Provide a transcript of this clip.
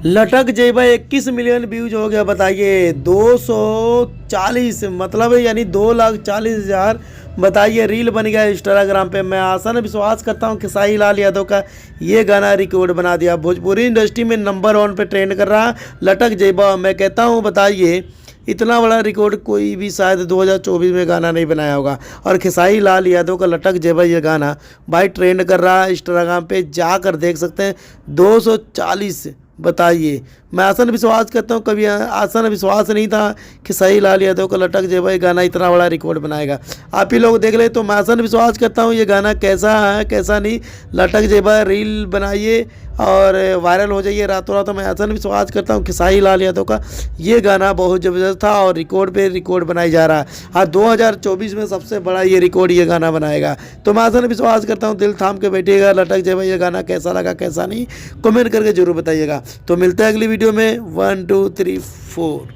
लटक जेबा 21 million views हो गया। बताइए 240 मतलब यानी 2,40,000। बताइए रील बन गया इंस्टाग्राम पे। मैं आसान विश्वास करता हूँ खेसारी लाल यादव का ये गाना रिकॉर्ड बना दिया। भोजपुरी इंडस्ट्री में नंबर 1 पे ट्रेंड कर रहा लटक जेबा। मैं कहता हूँ बताइए इतना बड़ा रिकॉर्ड कोई भी शायद 2024 में गाना नहीं बनाया होगा। और खेसारी लाल यादव का लटक जेबा ये गाना भाई ट्रेंड कर रहा है इंस्टाग्राम पे, जाकर देख सकते हैं 240। बताइए मैं आसान विश्वास करता हूँ, कभी आसान विश्वास नहीं था कि खेसारी लाल यादव का लटक जेबा ये गाना इतना बड़ा रिकॉर्ड बनाएगा। आप ही लोग देख ले तो मैं आसान विश्वास करता हूँ ये गाना कैसा है कैसा नहीं। लटक जेबा रील बनाइए और वायरल हो जाइए रातों रात। मैं आसान विश्वास करता हूँ खेसारी लाल यादव का ये गाना बहुत ज़बरदस्त था और रिकॉर्ड पे रिकॉर्ड बनाई जा रहा है। हाँ 2024 में सबसे बड़ा ये रिकॉर्ड ये गाना बनाएगा। तो मैं आसान विश्वास करता हूँ, दिल थाम के बैठिएगा। लटक जेबा ये गाना कैसा लगा कैसा नहीं कमेंट करके जरूर बताइएगा। तो मिलते हैं अगली वीडियो में। 1 2 3 4।